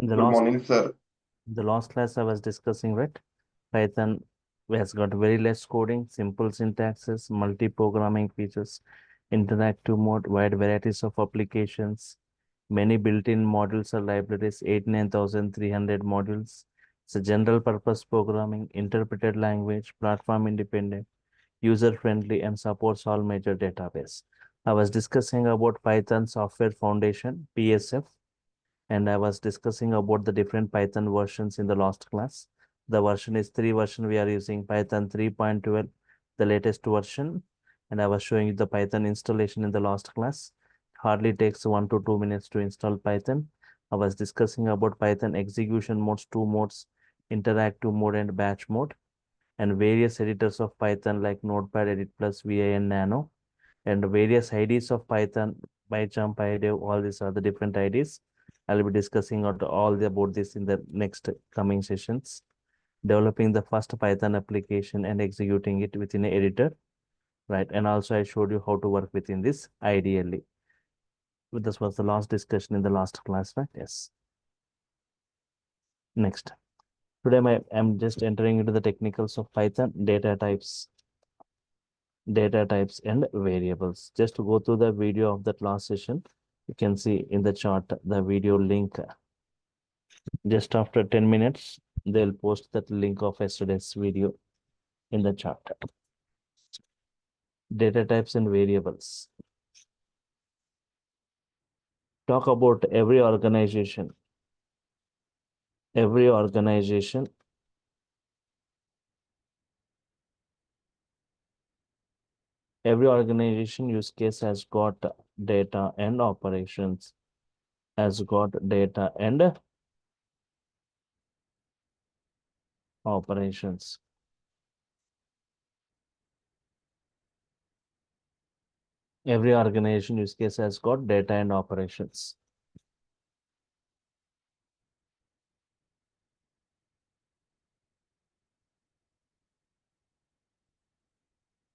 In the Good last morning, sir. class, I was discussing, right? Python has got very less coding, simple syntaxes, multi-programming features, interactive mode, wide varieties of applications, many built-in modules or libraries, 89,300 modules. It's a general purpose programming, interpreted language, platform independent, user-friendly, and supports all major database. I was discussing about Python Software Foundation, PSF, and I was discussing about the different Python versions in the last class. The version is three version. We are using Python 3.12, the latest version. And I was showing you the Python installation in the last class. Hardly takes 1 to 2 minutes to install Python. I was discussing about Python execution modes, two modes, interactive mode and batch mode, and various editors of Python like Notepad, Edit Plus, VI, and Nano, and various IDs of Python, PyCharm, PyDev, all these are the different IDs. I'll be discussing about this in the next coming sessions. Developing the first Python application and executing it within an editor, right? And also I showed you how to work within this ideally. This was the last discussion in the last class, right? Yes. Next. Today I'm just entering into the technicals of Python, data types and variables. Just to go through the video of that last session, you can see in the chart the video link. Just after 10 minutes, they'll post that link of yesterday's video in the chart. Data types and variables. Talk about every organization. Every organization use case has got data and operations, has got data and operations. Every organization use case has got data and operations.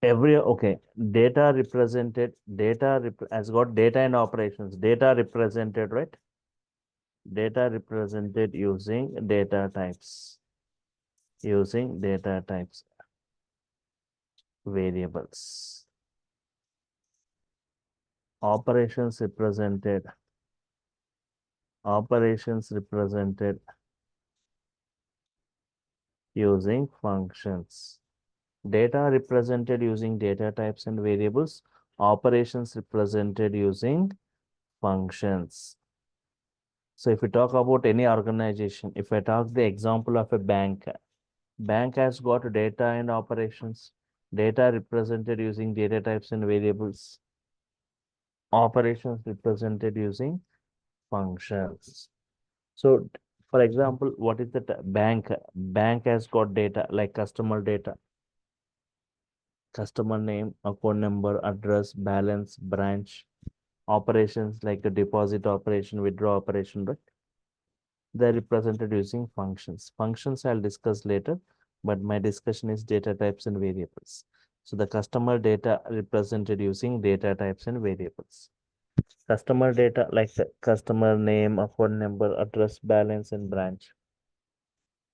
Data has got data and operations. Data represented, right? Data represented using data types. Using data types, variables. Operations represented using functions. Data represented using data types and variables. Operations represented using functions. So if we talk about any organization, if I talk the example of a bank has got data and operations. Data represented using data types and variables. Operations represented using functions. So, for example, what is the bank? Bank has got data like customer data, customer name, account number, address, balance, branch. Operations like the deposit operation, withdraw operation, right? They're represented using functions. Functions I'll discuss later, but my discussion is data types and variables. So the customer data represented using data types and variables. Customer data like the customer name, account number, address, balance, and branch.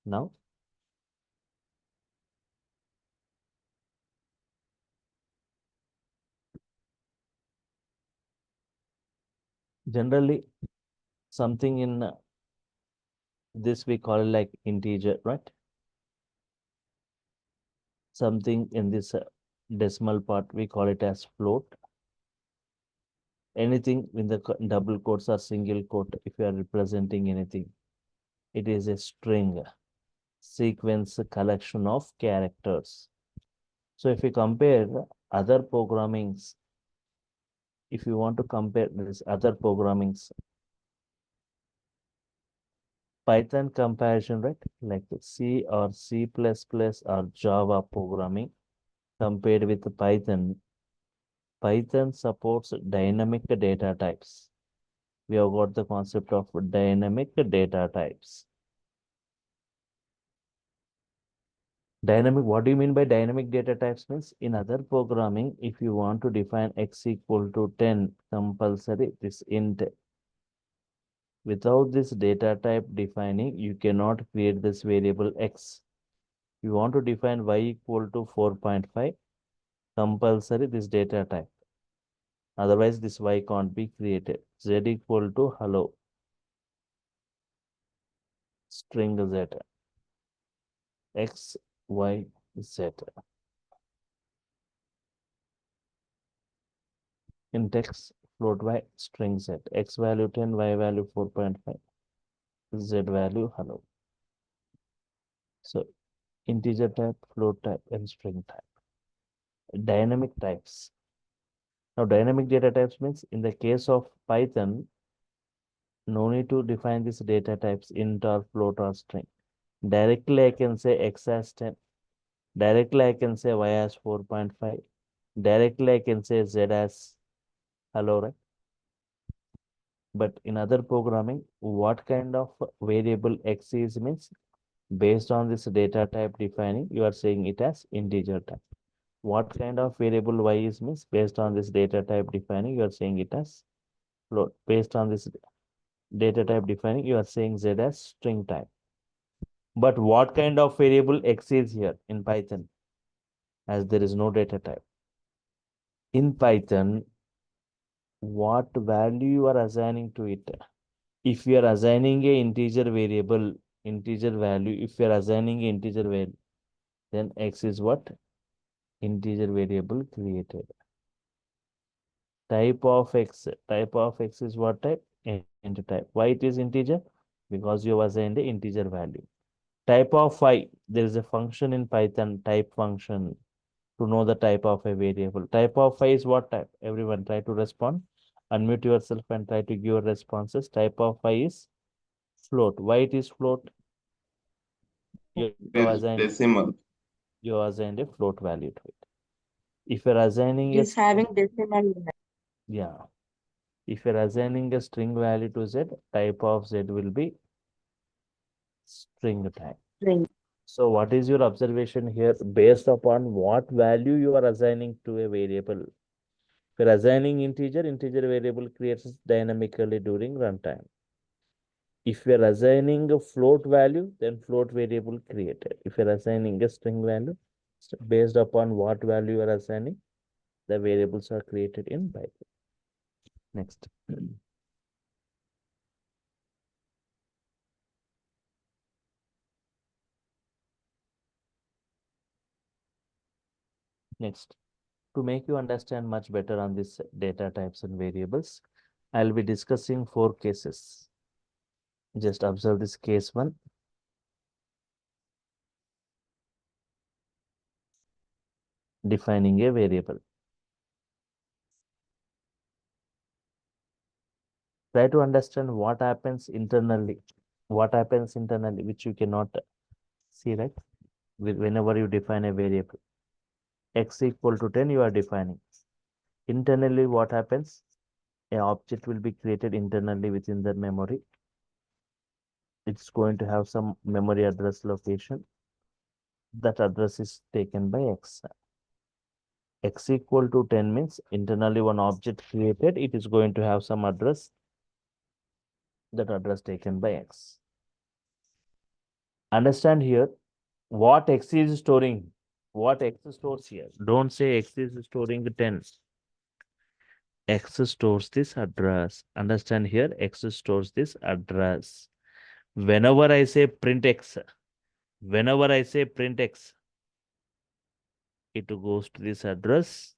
Now, generally, something in this we call like integer, right? Something in this decimal part we call it as float. Anything in the double quotes or single quote, if you are representing anything, it is a string, sequence, collection of characters. So if you compare other programmings, if you want to compare this other programmings, Python comparison, right? Like C or C++ or Java programming compared with Python. Python supports dynamic data types. We have got the concept of dynamic data types. Dynamic, what do you mean by dynamic data types? Means in other programming, if you want to define x equal to 10 compulsory, this int Without this data type defining, you cannot create this variable x. You want to define y equal to 4.5, compulsory this data type. Otherwise, this y can't be created. Z equal to hello, string z, x, y, z. In text, float y, string z, x value 10, y value 4.5, z value hello. So integer type, float type, and string type. Dynamic types. Now, dynamic data types means in the case of Python, no need to define these data types int or float or string. Directly, I can say x as 10. Directly, I can say y as 4.5. Directly, I can say z as hello, right? But in other programming, what kind of variable x is means based on this data type defining, you are saying it as integer type. What kind of variable y is means based on this data type defining, you are saying it as float. Based on this data type defining, you are saying z as string type. But what kind of variable x is here in Python, as there is no data type? In Python, what value you are assigning to it? If you are assigning a integer variable, integer value, if you are assigning a integer value, then x is what? Integer variable created. Type of x is what type? Int type. Why it is integer? Because you have assigned the integer value. Type of y, there is a function in Python, type function, to know the type of a variable. Type of y is what type? Everyone try to respond. Unmute yourself and try to give your responses. Type of y is float. Why it is float? You It have is assigned decimal. a float value to it. If you're assigning It a is having decimal unit. yeah, if you're assigning a string value to z, type of z will be string type. String. So what is your observation here? Based upon what value you are assigning to a variable? If you're assigning integer, integer variable creates dynamically during runtime. If you're assigning a float value, then float variable created. If you're assigning a string value, based upon what value you are assigning, the variables are created in Python. Next. Next. To make you understand much better on this data types and variables, I'll be discussing 4 cases. Just observe this case 1. Defining a variable. Try to understand what happens internally. What happens internally, which you cannot see, right? Whenever you define a variable. X equal to 10, you are defining. Internally, what happens? An object will be created internally within the memory. It's going to have some memory address location. That address is taken by X. X equal to 10 means internally one object created, it is going to have some address, that address taken by X. Understand here what X is storing, what X stores here. Don't say X is storing the 10. X stores this address. Understand here, X stores this address. Whenever I say print X, whenever I say print X, it goes to this address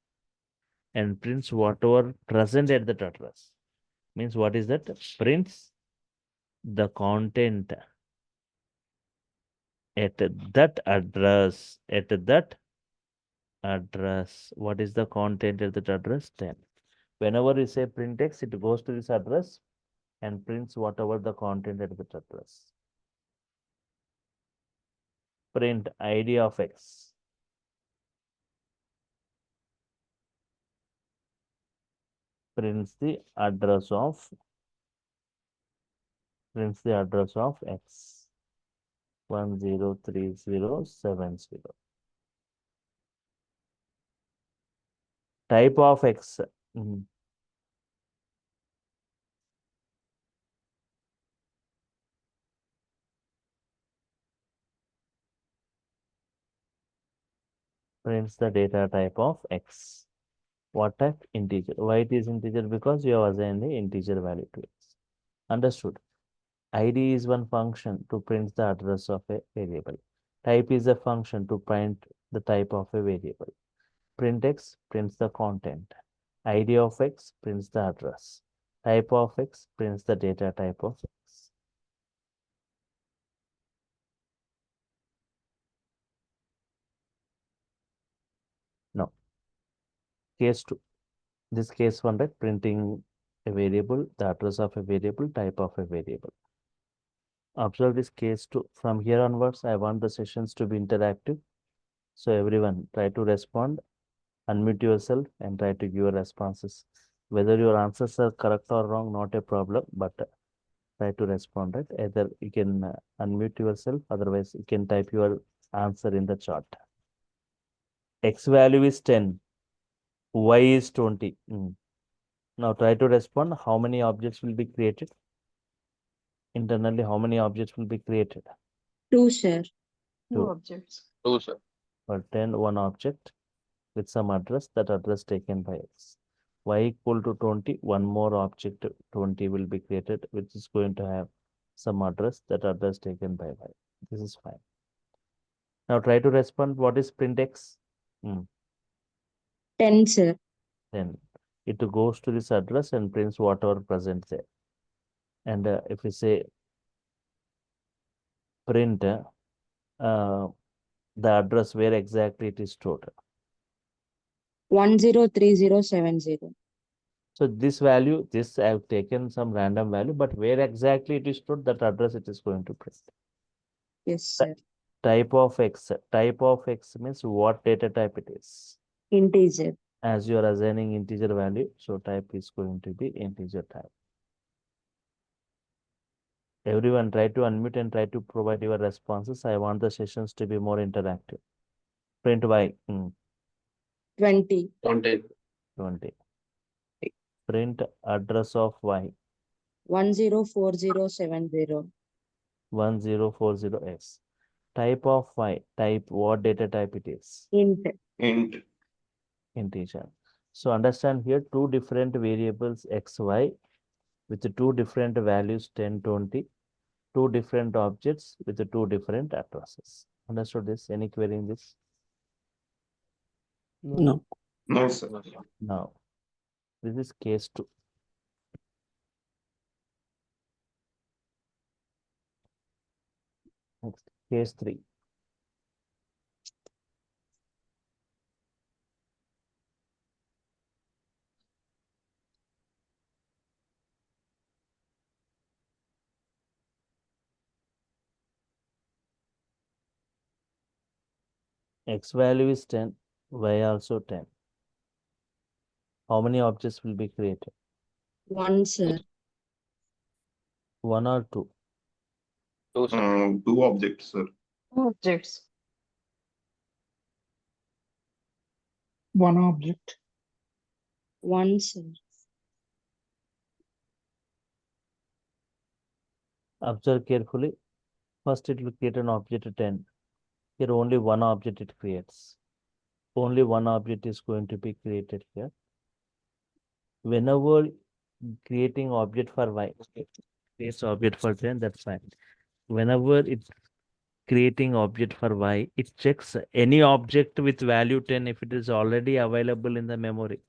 and prints whatever present at that address. Means what is that? Prints the content at that address. At that address. What is the content at that address? 10. Whenever we say print X, it goes to this address and prints whatever the content at that address. Print ID of X. Prints the address of X. 103070. Type of X. prints the data type of X. What type? Integer. Why it is integer? Because you have assigned the integer value to X. Understood. ID is one function to print the address of a variable. Type is a function to print the type of a variable. Print X prints the content. ID of X prints the address. Type of X prints the data type of X. Now, case 2. This case 1, right? Printing a variable, the address of a variable, type of a variable. Observe this case 2. From here onwards, I want the sessions to be interactive. So everyone try to respond, unmute yourself and try to give your responses. Whether your answers are correct or wrong, not a problem, but try to respond, right? Either you can unmute yourself, otherwise you can type your answer in the chat. X value is 10, Y is 20. Now try to respond. How many objects will be created? Internally, how many objects will be created? 2, sir. Two. Objects. 2, sir. For 10, one object with some address, that address taken by X. Y equal to 20, one more object 20 will be created, which is going to have some address, that address taken by Y. This is fine. Now try to respond. What is print X? 10, sir. Then it goes to this address and prints whatever present there. And if we say print the address where exactly it is stored. 103070. So this value, this I have taken some random value, but where exactly it is stored, that address it is going to print. Yes, sir. Type of X. Type of X means what data type it is. Integer. As you are assigning integer value, so type is going to be integer type. Everyone try to unmute and try to provide your responses. I want the sessions to be more interactive. Print Y. 20. 20. 20. Print address of Y. 104070. 1040X. Type of Y. Type, what data type it is? Int. Integer. So understand here two different variables X, Y with two different values 10, 20. Two different objects with two different addresses. Understood this? Any query in this? No. No, sir. Now, this is case 2. Next, case 3. X value is 10, Y also 10. How many objects will be created? 1, sir. 1 or 2? 2, sir. 2 objects, sir. Objects. 1 object. 1, sir. Observe carefully. First, it will create an object 10. Here, only one object it creates. Only one object is going to be created here. Whenever creating object for Y, creates object for 10, that's fine. Whenever it's creating object for Y, it checks any object with value 10 if it is already available in the memory.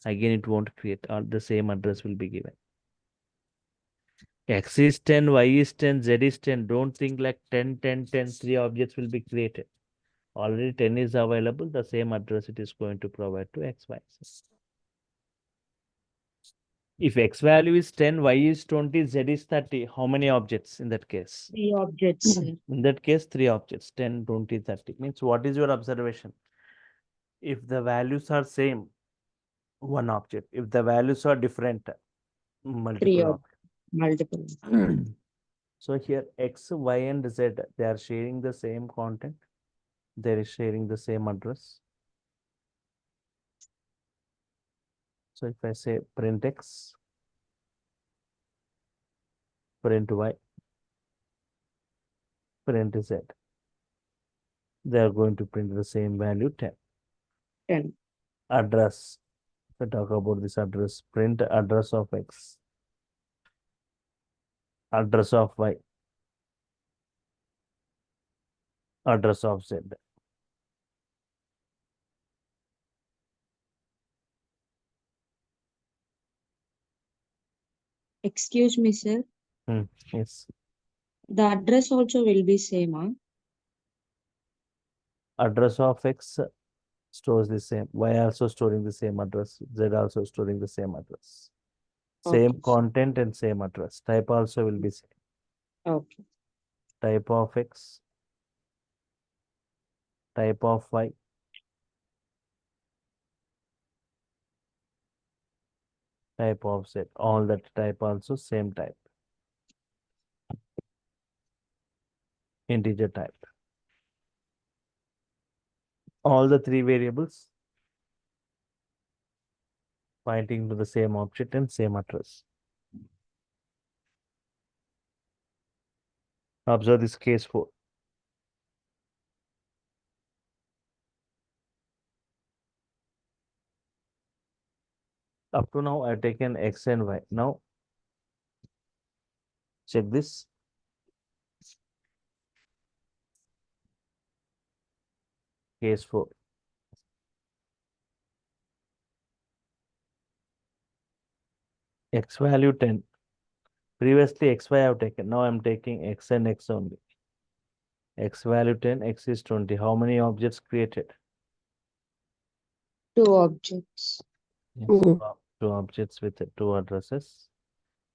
Again, it won't create, the same address will be given. X is 10, Y is 10, Z is 10. Don't think like 10, 10, 10, 3 objects will be created. Already 10 is available, the same address it is going to provide to X, Y. If X value is 10, Y is 20, Z is 30, how many objects in that case? 3 objects, sir. In that case, 3 objects, 10, 20, 30. Means what is your observation? If the values are same, one object. If the values are different, 3 multiple objects. multiple. So here X, Y, and Z, they are sharing the same content. They are sharing the same address. So if I say print X, print Y, print Z, they are going to print the same value 10. 10. Address. We talk about this address. Print address of X. Address of Y. Address of Z. Excuse me, sir. Yes. The address also will be same, huh? Address of X stores the same. Y also storing the same address. Z also storing the same address. Same Okay. content and same address. Type also will be same. Okay. Type of X. Type of Y. Type of Z. All that type also same type. Integer type. All the three variables pointing to the same object and same address. Observe this case 4. Up to now, I've taken X and Y. Now, check this. Case 4. X value 10. Previously, X, Y I have taken. Now I'm taking X and X only. X value 10, X is 20. How many objects created? 2 objects. Yes. Two. Two objects with 2 addresses.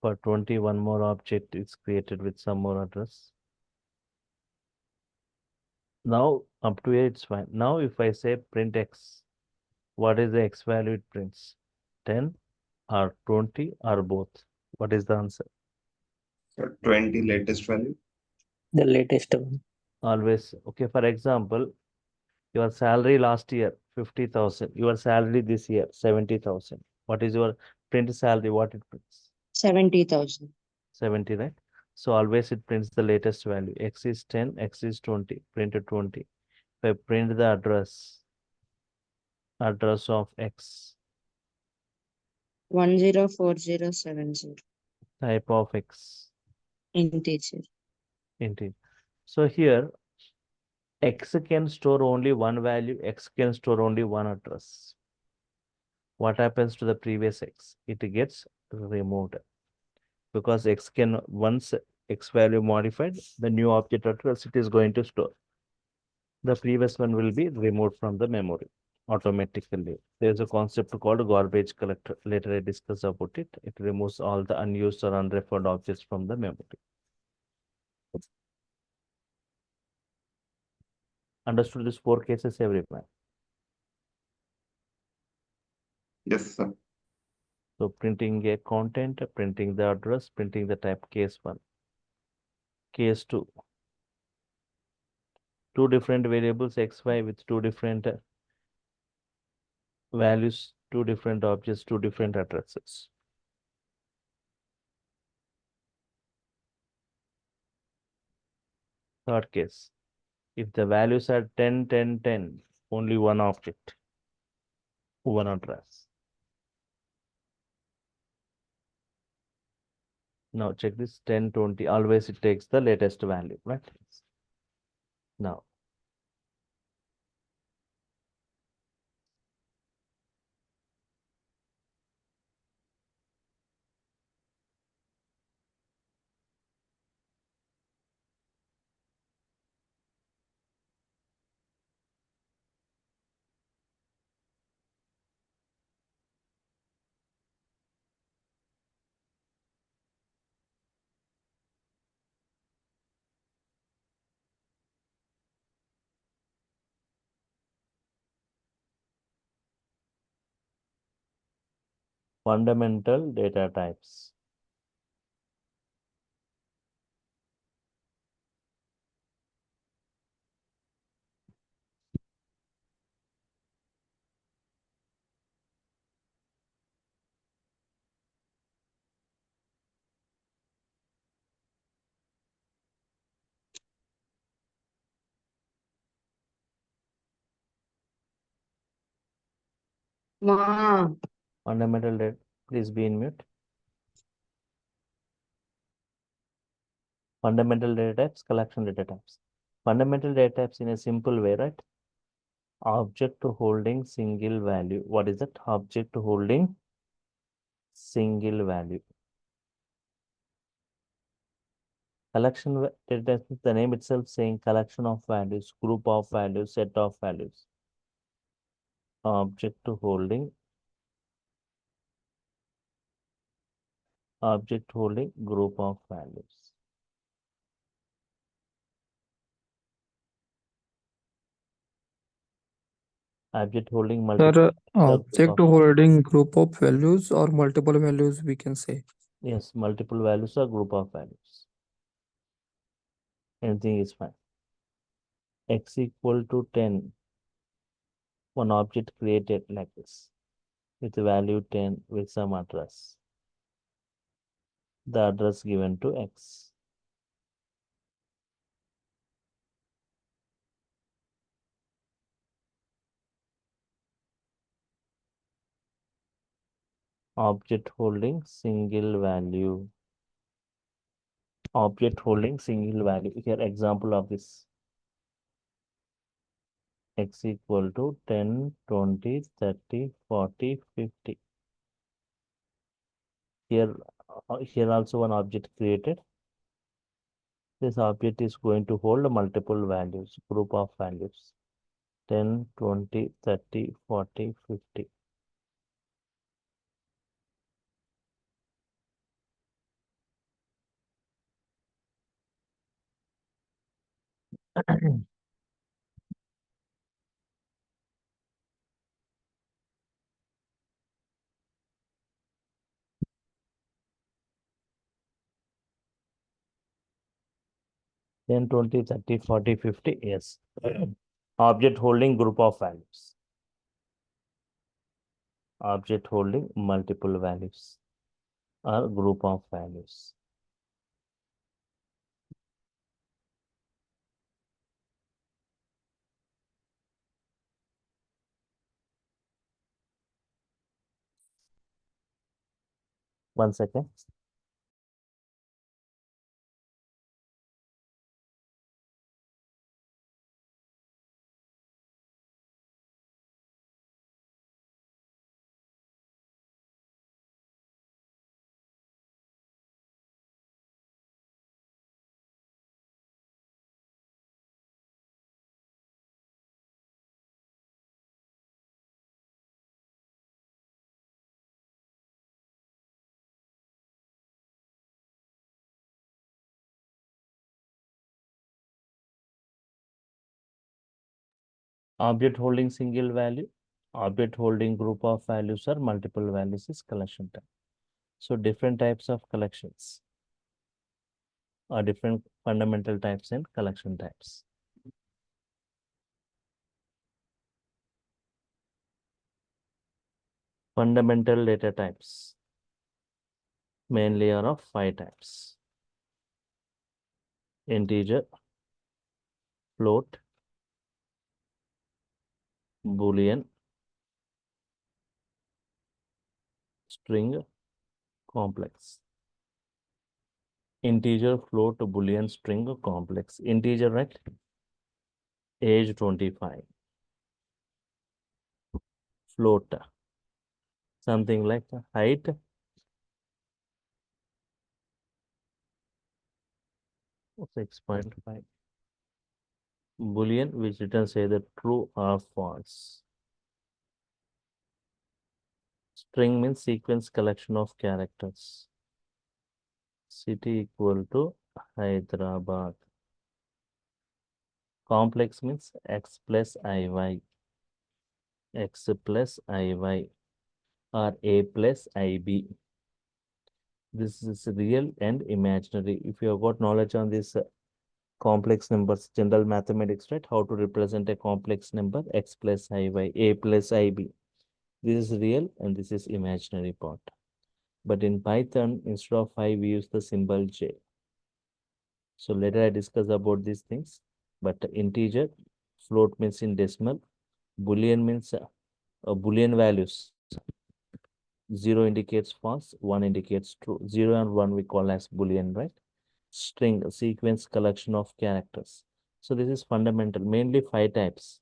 For 20, one more object is created with some more address. Now, up to here, it's fine. Now, if I say print X, what is the X value it prints? 10 or 20 or both? What is the answer? 20 latest value. The latest one. Always. Okay, for example, your salary last year, 50,000. Your salary this year, 70,000. What is your print salary? What it prints? 70,000. 70, right? So always it prints the latest value. X is 10, X is 20. Printed 20. If I print the address of X, 104070. type of X, Integer. integer. So here, X can store only one value, X can store only one address. What happens to the previous X? It gets removed because X can, once X value modified, the new object address it is going to store. The previous one will be removed from the memory automatically. There's a concept called garbage collector. Later I discuss about it. It removes all the unused or unreferred objects from the memory. Understood these 4 cases, everyone? Yes, sir. So printing a content, printing the address, printing the type, case 1. Case 2. 2 different variables X, Y with 2 different values, 2 different objects, 2 different addresses. Third case. If the values are 10, 10, 10, only one object, one address. Now check this 10, 20. Always it takes the latest value, right? Now, fundamental data types. Ma. Fundamental data, please be in mute. Fundamental data types, collection data types. Fundamental data types in a simple way, right? Object holding single value. What is it? Object holding single value. Collection data types, the name itself saying collection of values, group of values, set of values. Object holding group of values. Object holding multiple Sir, group object of holding group of values or multiple values we can say. yes, multiple values or group of values. Anything is fine. X equal to 10. One object created like this with value 10 with some address. The address given to X. Object holding single value. Object holding single value. Here example of this. X equal to 10, 20, 30, 40, 50. Here also one object created. This object is going to hold multiple values, group of values. 10, 20, 30, 40, 50. Then 20, 30, 40, 50, yes. Object holding group of values. Object holding multiple values or group of values. One second. Object holding single value, object holding group of values or multiple values is collection type. So different types of collections or different fundamental types and collection types. Fundamental data types mainly are of 5 types. Integer, float, Boolean, string, complex. Integer, float, Boolean, string, complex. Integer, right? Age 25. Float, something like height, oh, 6.5. Boolean, which returns either true or false. String means sequence collection of characters. City equal to Hyderabad. Complex means x plus iy, x plus iy, or a plus ib. This is real and imaginary. If you have got knowledge on this complex numbers, general mathematics, right? How to represent a complex number, x plus iy, a plus ib. This is real and this is imaginary part. But in Python, instead of 5, we use the symbol j. So later I discuss about these things. But integer, float means in decimal, Boolean means Boolean values. 0 indicates false, 1 indicates true. 0 and 1 we call as Boolean, right? String, a sequence collection of characters. So this is fundamental, mainly 5 types.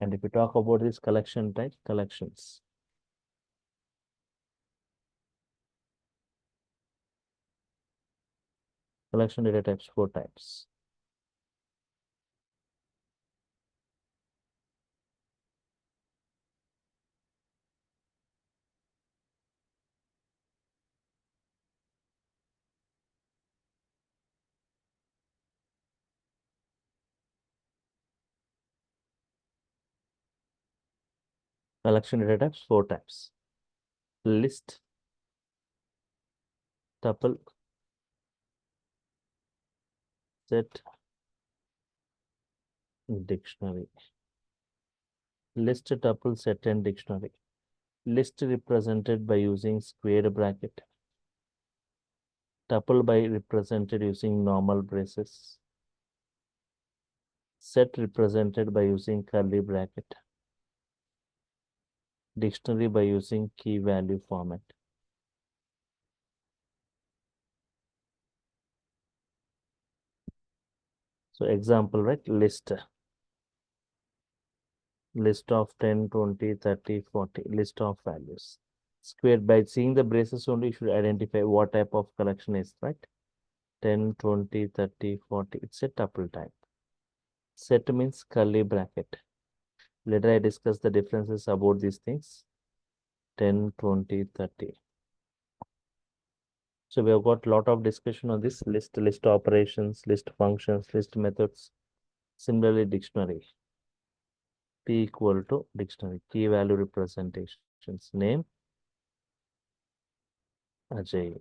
And if we talk about this collection type, collections. Collection data types, 4 types. Collection data types, 4 types. List, tuple, set, dictionary. List, tuple, set, and dictionary. List represented by using square bracket. Tuple by represented using normal braces. Set represented by using curly bracket. Dictionary by using key value format. So example, right? List. List of 10, 20, 30, 40. List of values. Square, by seeing the braces only, you should identify what type of collection is, right? 10, 20, 30, 40. It's a tuple type. Set means curly bracket. Later I discuss the differences about these things. 10, 20, 30. So we have got a lot of discussion on this list, list operations, list functions, list methods. Similarly, dictionary. P equal to dictionary. Key value representations. Name, Ajay.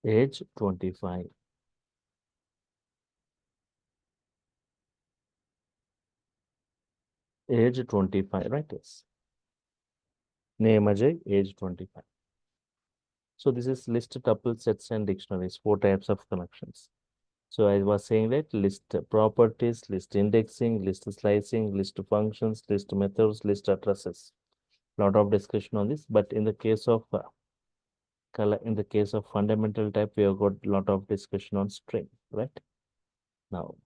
Age, 25. Age, 25, right? Yes. Name, Ajay. Age, 25. So this is list, tuple, sets, and dictionaries. 4 types of collections. So I was saying that list properties, list indexing, list slicing, list functions, list methods, list addresses. Lot of discussion on this, but in the case of fundamental type, we have got a lot of discussion on string, right? Now,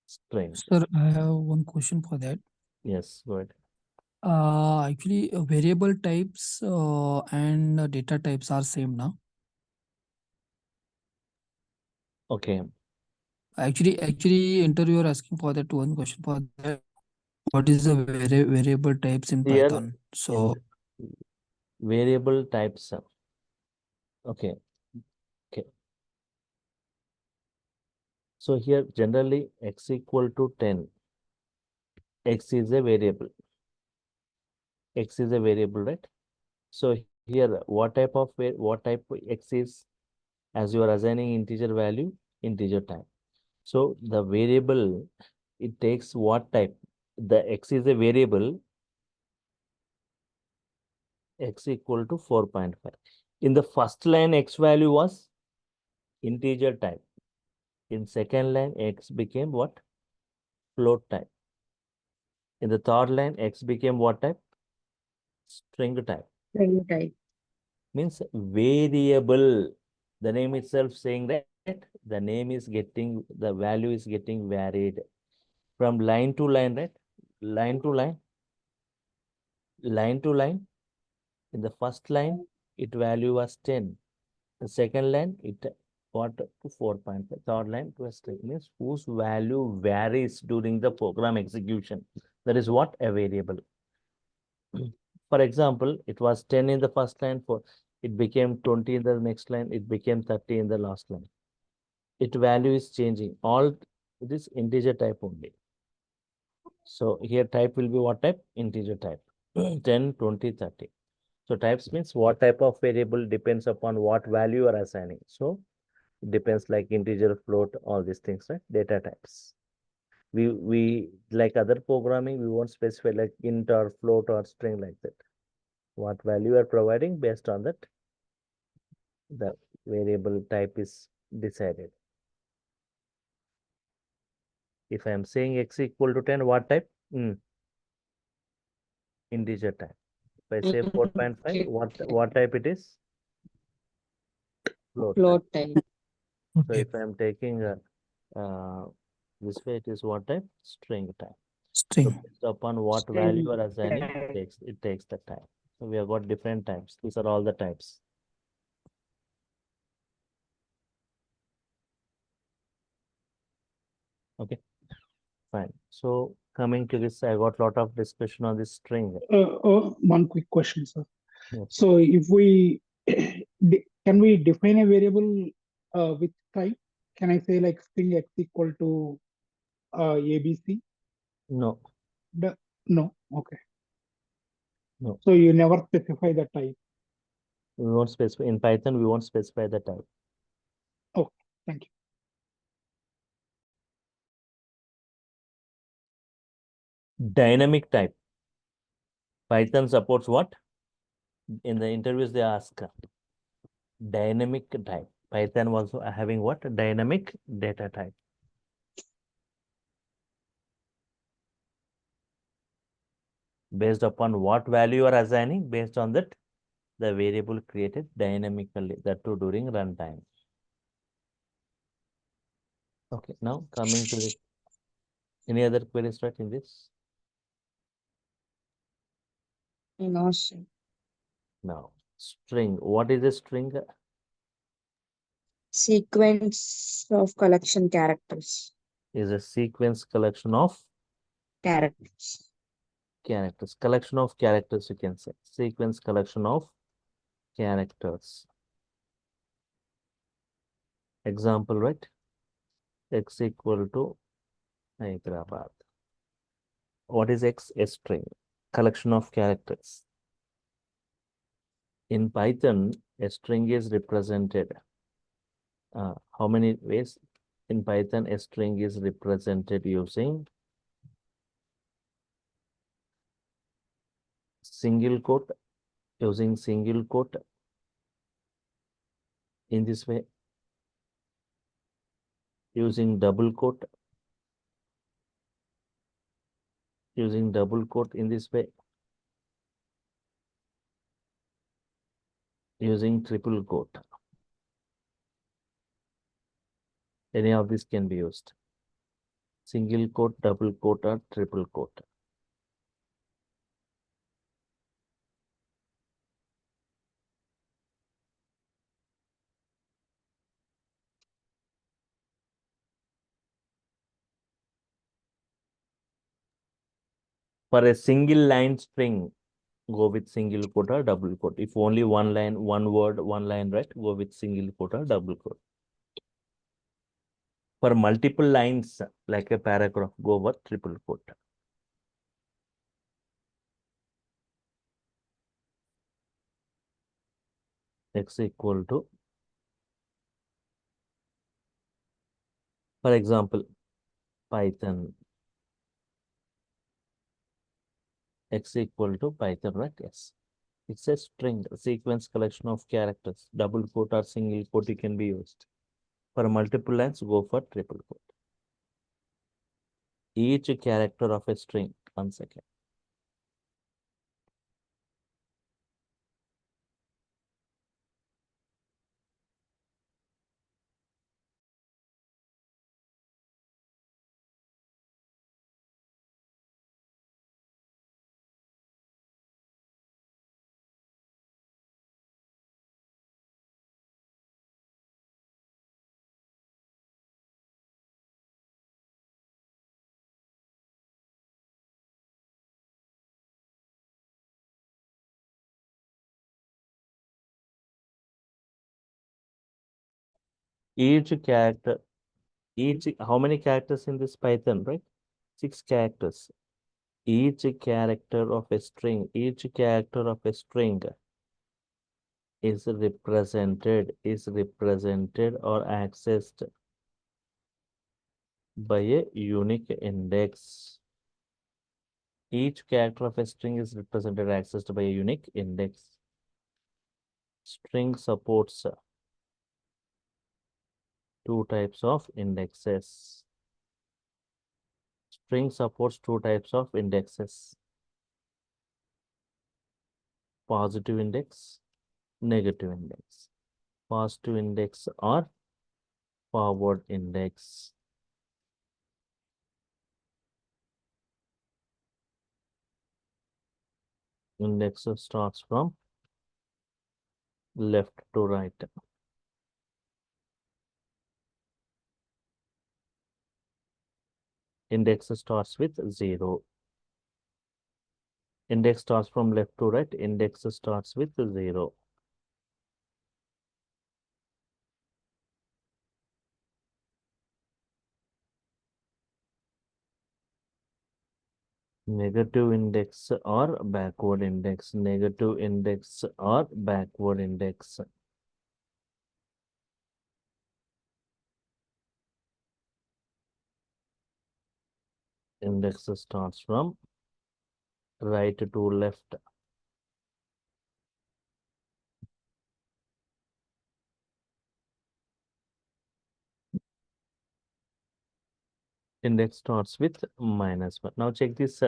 string. Sir, I have one question for that. Yes, go ahead. Actually, variable types and data types are same now. Okay. Actually, interviewer asking for that one question for that. What is the variable types in Here Python? So in variable types. Okay. Okay. So here generally x equal to 10. X is a variable. X is a variable, right? So here, what type X is, as you are assigning integer value, integer type. So the variable, it takes what type? The X is a variable, X equal to 4.5. In the first line, X value was integer type. In second line, X became what? Float type. In the third line, X became what type? String type. String type. Means variable. The name itself saying that the name is getting, the value is getting varied from line to line, right? Line to line, line to line. In the first line, it value was 10. The second line, it got to 4.5. Third line to a string, means whose value varies during the program execution. That is what a variable. For example, it was 10 in the first line, it became 20 in the next line, it became 30 in the last line. Its value is changing. All this integer type only. So here type will be what type? Integer type. 10, 20, 30. So types means what type of variable depends upon what value you are assigning. So it depends like integer, float, all these things, right? Data types. We like other programming, we won't specify like int or float or string like that. What value you are providing, based on that, the variable type is decided. If I am saying x equal to 10, what type? Integer type. If I say 4.5, what type it is? Float type. Float type. So Okay. if I'm taking this way, it is what type? String type. So String. based upon what value you are assigning, it takes the type. So we have got different types. These are all the types. Okay, fine. So coming to this, I got a lot of discussion on this string. One quick question, sir. Yes. So if we can we define a variable with type? Can I say like string x equal to ABC? No, No. Okay. no. So you never specify the type. We won't specify in Python. We won't specify the type. Oh, thank you. Dynamic type. Python supports what? In the interviews they ask dynamic type. Python also having what? Dynamic data type. Based upon what value you are assigning, based on that, the variable created dynamically, that too during runtime. Okay, now coming to this. Any other queries right in this? No, sir. Now, string. What is a string? Sequence of collection characters. Is a sequence collection of Characters. characters. Collection of characters, you can say. Sequence collection of characters. Example, right? X equal to Hyderabad. What is X? A string. Collection of characters. In Python, a string is represented. How many ways? In Python, a string is represented using single quote, using single quote in this way, using double quote, using double quote in this way, using triple quote. Any of these can be used. Single quote, double quote, or triple quote. For a single line string, go with single quote or double quote. If only one line, one word, one line, right? Go with single quote or double quote. For multiple lines, like a paragraph, go with triple quote. X equal to, for example, Python. X equal to Python, right? Yes. It's a string, a sequence collection of characters. Double quote or single quote you can be used. For multiple lines, go for triple quote. Each character of a string, 1 second. Each character, how many characters in this Python, right? 6 characters. Each character of a string, is represented or accessed by a unique index. Each character of a string is represented or accessed by a unique index. String supports 2 types of indexes. string supports two types of indexes: positive index, negative index. Positive index or forward index. Index starts from left to right. Index starts with 0. Index starts from left to right. Index starts with 0. Negative index or backward index. Negative index or backward index. Index starts from right to left. Index starts with -1. Now check this.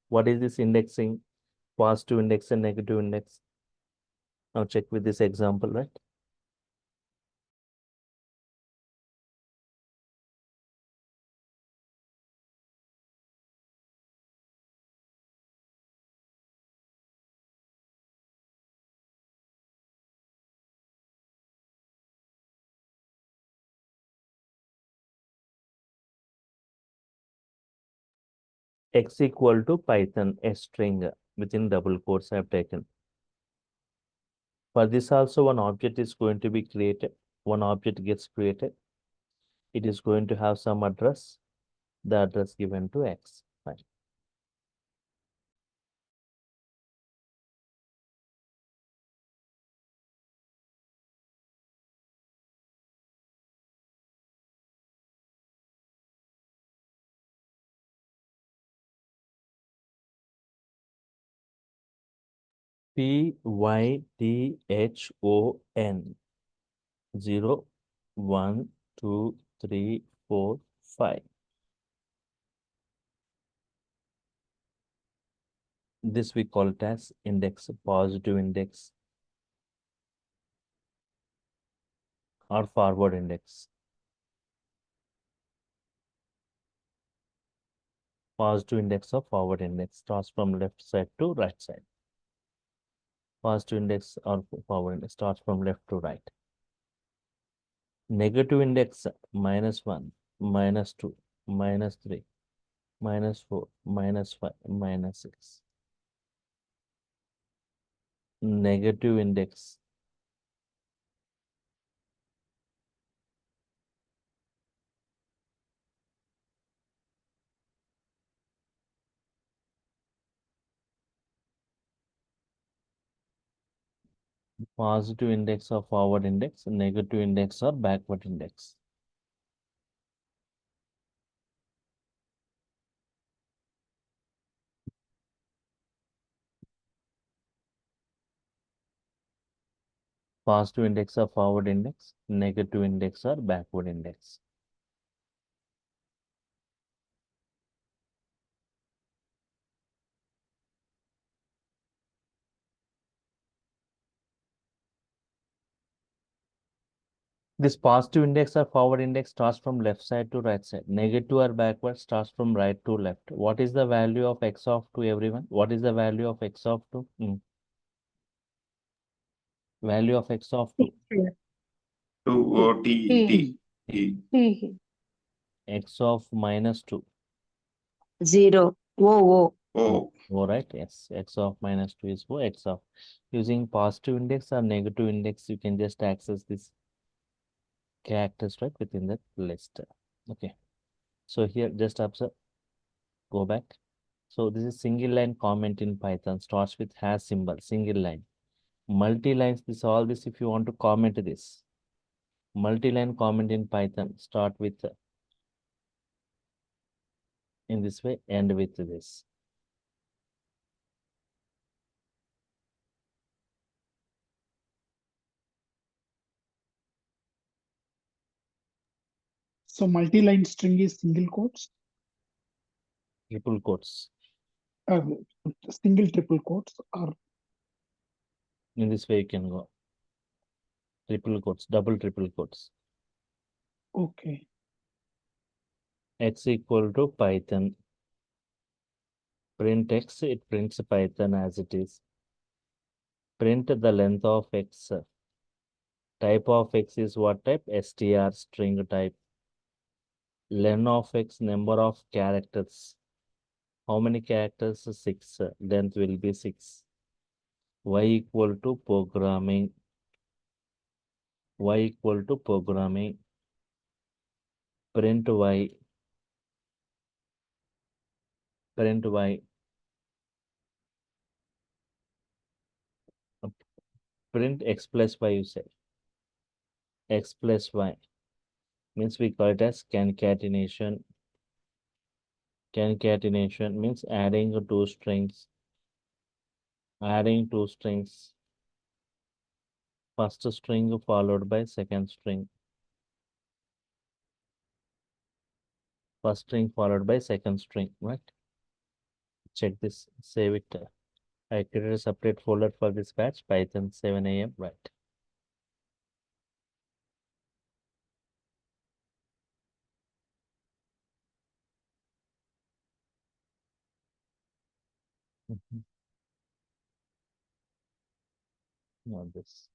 What is this indexing? Positive index and negative index. Now check with this example, right? X equal to Python, a string within double quotes I have taken. For this also one object is going to be created. One object gets created. It is going to have some address. The address given to X. Fine. PYTHON 0, 1, 2, 3, 4, 5. This we call it as index, positive index or forward index. Positive index or forward index starts from left side to right side. Positive index or forward index starts from left to right. Negative index -1, -2, -3, -4, -5, -6. Negative index positive index or forward index, negative index or backward index. Positive index or forward index, negative index or backward index. This positive index or forward index starts from left side to right side. Negative or backward starts from right to left. What is the value of x of 2, everyone? What is the value of x of 2? Value of x of 2. 2 T. X of -2. 0. Oh. O. O, right? Yes. X of -2 is O. X of using positive index or negative index, you can just access this characters right within that list. Okay. So here just observe. Go back. So this is single line comment in Python. Starts with hash symbol. Single line. Multi-lines. This all this if you want to comment this. Multi-line comment in Python. Start with in this way. End with this. So multi-line string is single quotes. Triple quotes. Single triple quotes or In this way you can go. Triple quotes, double triple quotes. okay. X equal to Python. Print X, it prints Python as it is. Print the length of X. Type of X is what type? str, string type. Len of X, number of characters. How many characters? 6. Length will be 6. Y equal to programming. Y equal to programming. Print Y. Print Y. Print X plus Y, you say. X plus Y. Means we call it as concatenation. Concatenation means adding two strings. Adding two strings. First string followed by second string. First string followed by second string, right? Check this, save it. I created a separate folder for this batch, Python 7 AM, right? Not this.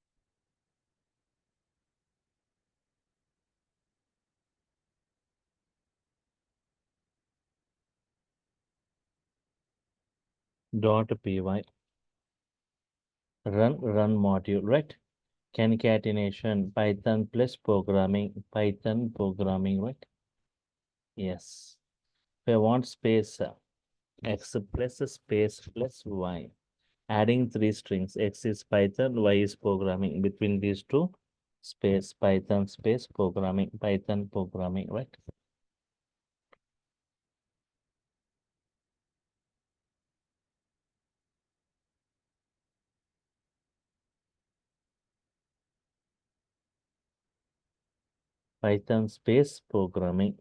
.py run module, right? Concatenation Python plus programming, Python programming, right? Yes. If I want space, x plus space plus y. Adding three strings, x is Python, y is programming. Between these two, space Python space programming, Python programming, right? Python space programming.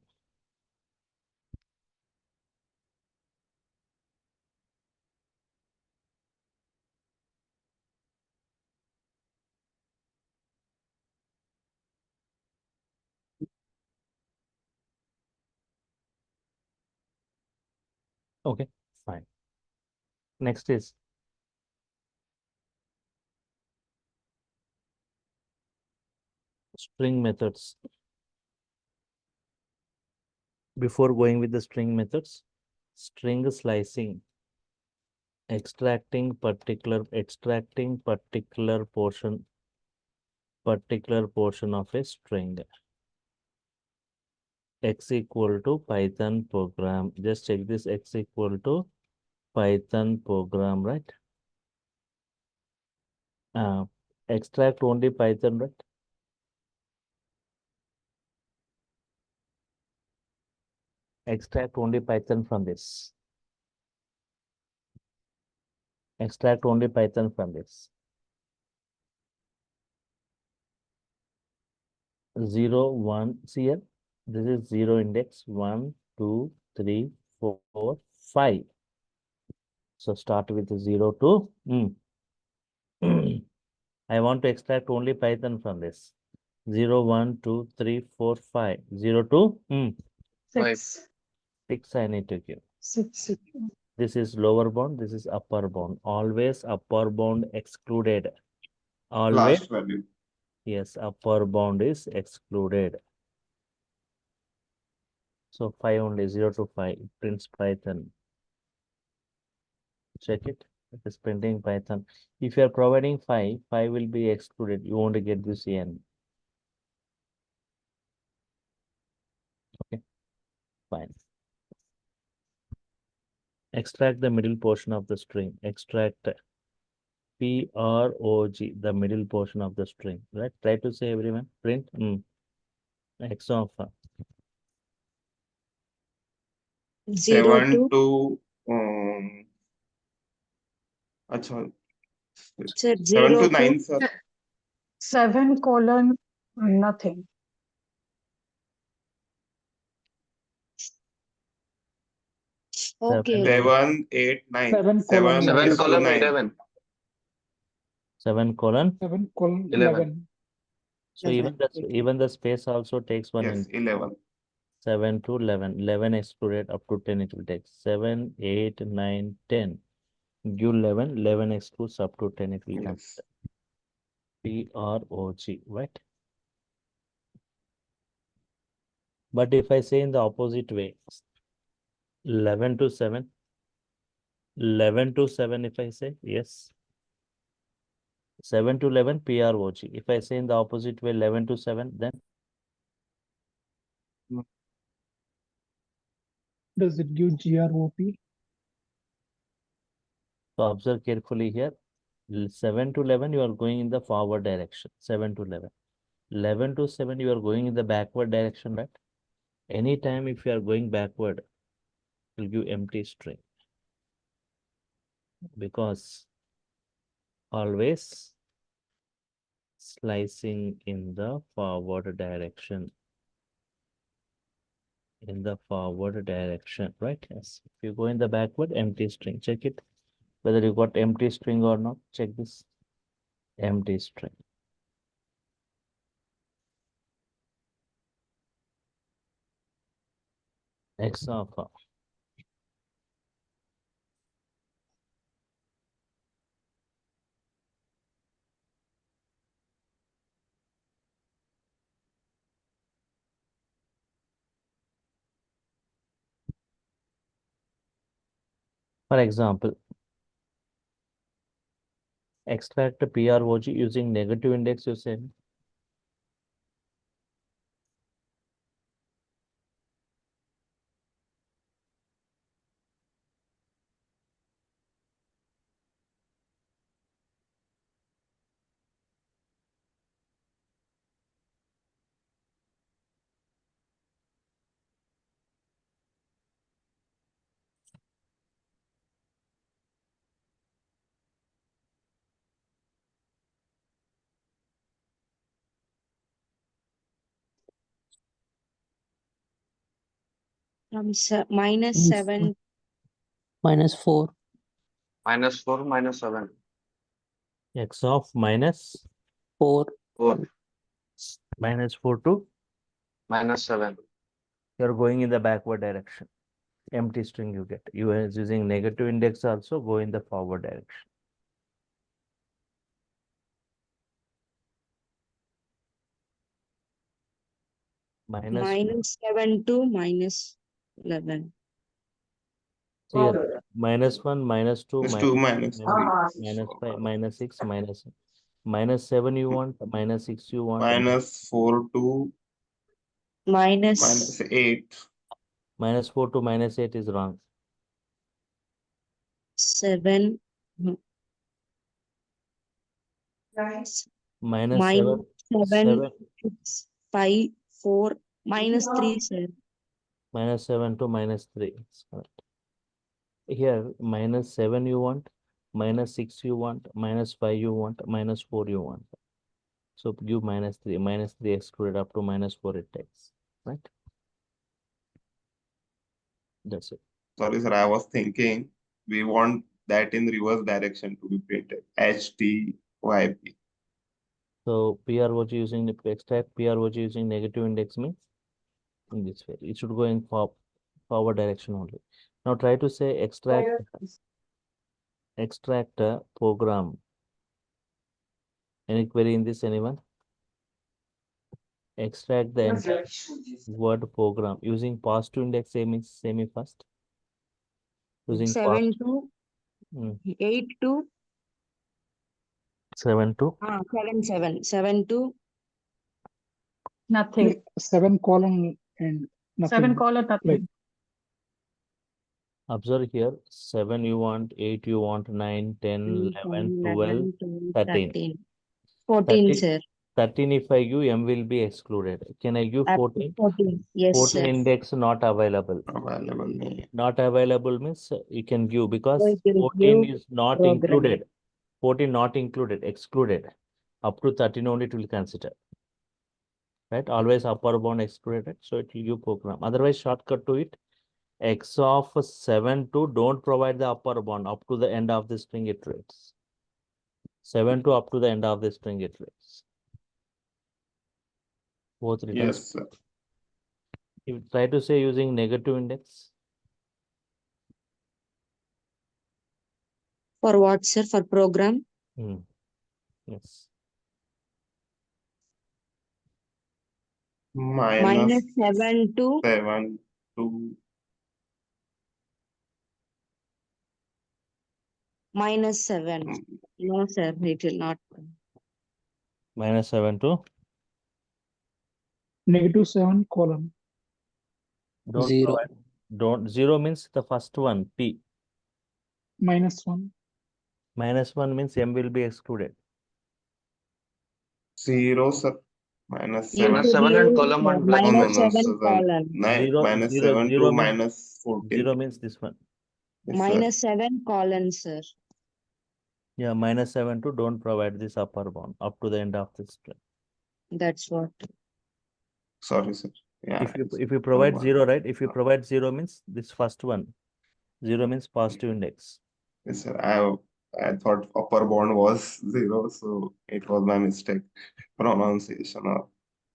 Okay, fine. Next is string methods. Before going with the string methods, string slicing, extracting particular portion of a string. X equal to Python program. Just check this, X equal to Python program, right? Extract only Python, right? Extract only Python from this. Extract only Python from this. 0, 1, see here. This is 0 index, 1, 2, 3, 4, 5. So start with 0 to I want to extract only Python from this. 0, 1, 2, 3, 4, 5. 0 to 6. 6 I need to give. 6. This is lower bound, this is upper bound. Always upper bound excluded. Always, Last value. yes, upper bound is excluded. So 5 only, 0 to 5, it prints Python. Check it. It is printing Python. If you are providing 5, 5 will be excluded. You won't get this n. Okay, fine. Extract the middle portion of the string. Extract PROG, the middle portion of the string. Right? Try to say everyone. Print X of 0 7 to to sir, 7 0 to to 9, sir. 7 colon nothing. Okay. 7, 8, 9. 7 colon 7 7 is to column 9. 11. 7:11. 7 colon 11. 11. So even the space also takes one Yes, in 11. 7 to 11. 11 excluded, up to 10 it will take. 7, 8, 9, 10. Give 11. 11 excludes, up to 10 it will Yes. consider. PROG, right? But if I say in the opposite way, 11 to 7, 11 to 7, if I say, yes. 7 to 11, PROG. If I say in the opposite way, 11 to 7, then Does it give GROP? so observe carefully here. 7 to 11, you are going in the forward direction. 7 to 11. 11 to 7, you are going in the backward direction, right? Anytime if you are going backward, it will give empty string. Because always slicing in the forward direction. In the forward direction, right? Yes. If you go in the backward, empty string. Check it. Whether you got empty string or not. Check this. Empty string. X of for example, extract the PROG using negative index, you said. From minus 7, -4. minus 4, minus 7. X of minus 4. 4, minus 4 to minus 7. you're going in the backward direction. Empty string you get. You are using negative index also, go in the forward direction. Minus 7 to minus 11. See here, -1, -2, It's 2 minus 3. -5, -6, -7 you want, -6 you want, Minus 4 to Minus minus 8. -4 to -8 is wrong. 7. -7, Minus 7, 7, 6, 5, 4, minus 3, sir. -7 to -3. That's correct. Here, -7 you want, -6 you want, -5 you want, -4 you want. So give -3, -3 excluded, up to -4 it takes, right? That's it. Sorry, sir, I was thinking we want that in reverse direction to be printed. HTYP. So PROG using the extract PROG using negative index means in this way. It should go in forward direction only. Now try to say extract a program. Any query in this, anyone? Extract the entire word program using positive index semi first. Using 7 to 8 to 7 to 7, 7. 7 to Nothing. Like 7 colon and nothing. 7 colon nothing. Like observe here 7 you want, 8 you want, 9, 10, 11, 12, 13. 14, 13, sir. 13 if I give M will be excluded. Can I give 14? 14. Yes, 14 sir. index not available. Available name. Not available means you can give because So it will 14 give is not program. included. 14 not included, excluded. Up to 13 only it will consider. Right? Always upper bound excluded. So it will give program. Otherwise, shortcut to it, X of 7 to don't provide the upper bound up to the end of the string iterates. 7 to up to the end of the string iterates. Both returns. Yes, sir. If you try to say using negative index, For what, sir? For program? yes. Minus 7 to 7 to -7. No, sir, it will not. -7 to -7 colon. don't 0. provide. Don't 0 means the first one P. -1. -1 means M will be excluded. 0, sir. Minus You 7. could -7 and use column 1 plus No, no, minus no, 7 sir. colon. -7 to 0 means -14. 0 means this one. Yes, sir. -7 colon, sir. Yeah, -7 to don't provide this upper bound up to the end of the string. That's what. Sorry, sir. Yeah. If you provide one. 0, right? If you provide 0 means this first one. 0 means positive index. Yes, sir. I thought upper bound was 0, so it was my mistake. Pronunciation or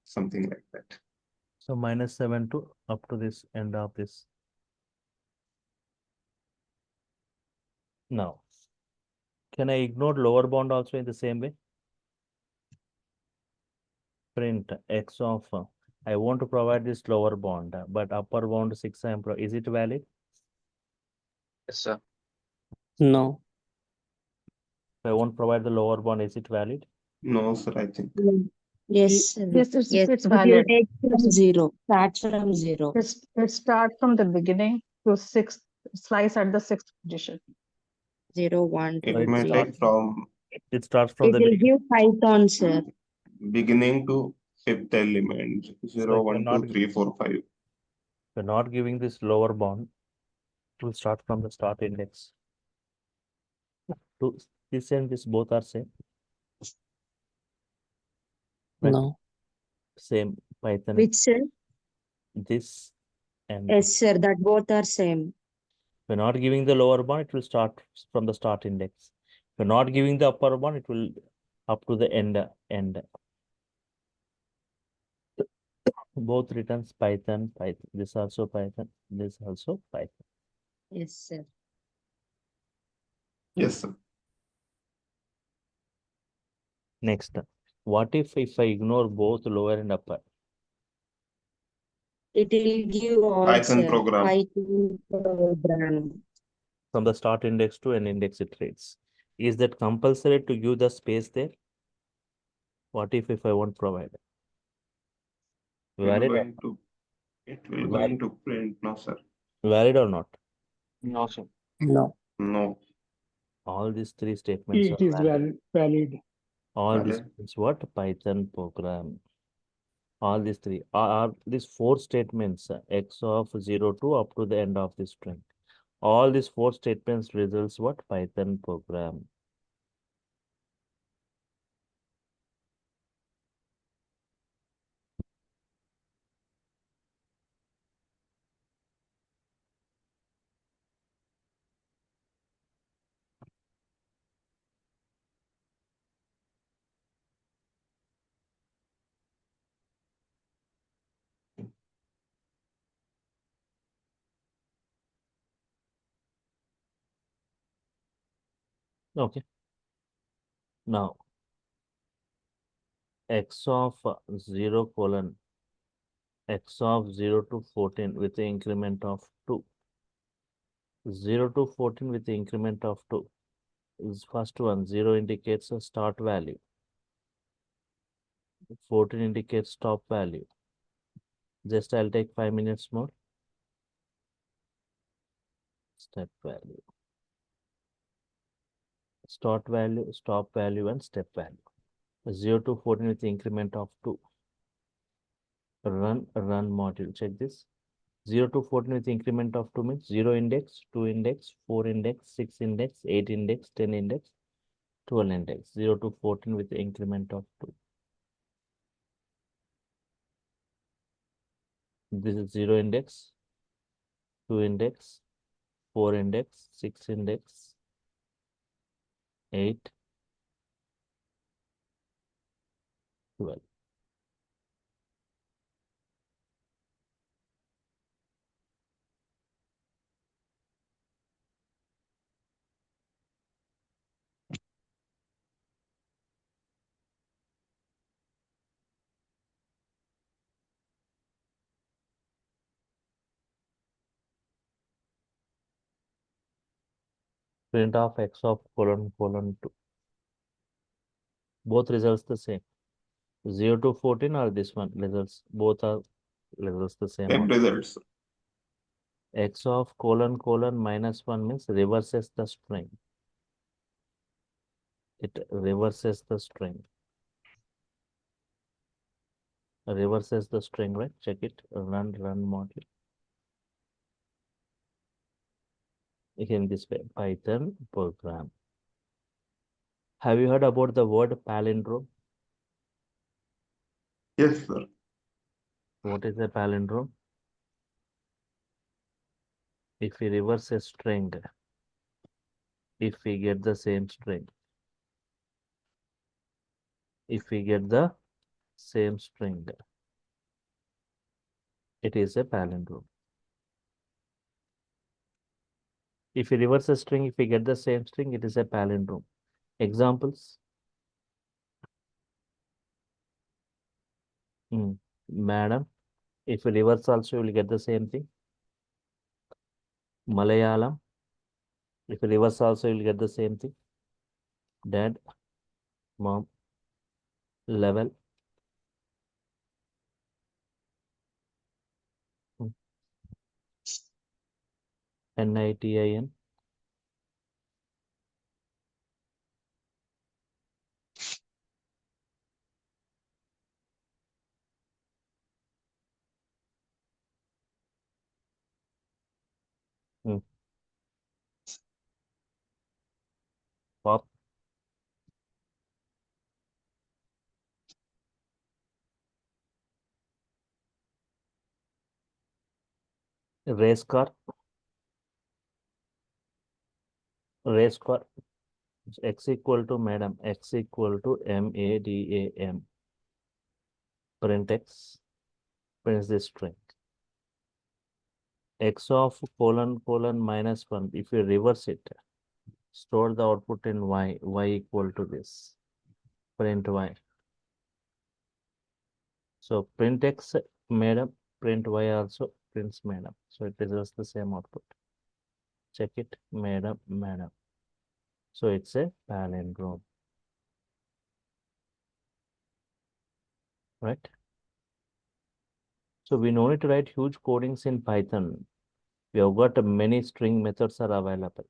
something like that. So -7 to up to this end of this. Now, can I ignore lower bound also in the same way? Print x of I want to provide this lower bound, but upper bound 6 is it valid? Yes, sir. No. If I won't provide the lower bound, is it valid? No, sir, I think. Yes, sir. Yes, it's Yes, it's it will valid. take from 0. Start from 0. It starts from the beginning to sixth, slice at the sixth position. 0, 1, It 2, may 3. take from It starts from It the will beginning. give Python, sir. beginning to fifth element. 0, 1, 2, 3, 4, 5. We're not giving this lower bound. It will start from the start index. This and this both are same. Right? No. Same Python. Which, sir? This and Yes, sir. That both are same. we're not giving the lower bound, it will start from the start index. We're not giving the upper bound, it will up to the end. Both returns Python. This also Python. This also Python. Yes, sir. Yes, sir. Next, what if I ignore both lower and upper? It will give all, Python sir. program. Python program. From the start index to an index iterates. Is that compulsory to give the space there? What if I won't provide? Valid or, It will going to print. No, sir. valid or not? No, sir. No. No. All these three statements It are is valid. All these Valid. means what? Python program. All these three are these four statements, x of 0 to up to the end of the string. All these four statements results what? Python program. Okay. Now, x of 0 colon x of 0 to 14 with the increment of 2. 0 to 14 with the increment of 2. Is first one, 0 indicates a start value. 14 indicates stop value. Just I'll take 5 minutes more. Step value. Start value, stop value, and step value. 0 to 14 with the increment of 2. Run module. Check this. 0 to 14 with the increment of 2 means 0 index, 2 index, 4 index, 6 index, 8 index, 10 index, 12 index. 0 to 14 with the increment of 2. This is 0 index. 2 index, 4 index, 6 index, 8, 12. Print of x of colon 2. Both results the same. 0 to 14 or this one results, both are results the same. Same results. X of colon minus 1 means reverses the string. It reverses the string. Reverses the string, right? Check it. Run module. Again, this way, Python program. Have you heard about the word palindrome? Yes, sir. What is a palindrome? If we reverse a string, if we get the same string, if we get the same string, it is a palindrome. If we reverse a string, if we get the same string, it is a palindrome. Examples? Madam, if we reverse also, you will get the same thing. Malayalam, if we reverse also, you will get the same thing. Dad, mom, level. NITIN. Pop. Race car. Race car. X equal to madam. X equal to MADAM. Print X. Prints this string. X of colon minus 1. If you reverse it, store the output in Y. Y equal to this. Print Y. So print X madam. Print Y also prints madam. So it results the same output. Check it. Madam. So it's a palindrome. Right? So we no need to write huge codings in Python. We have got many string methods are available.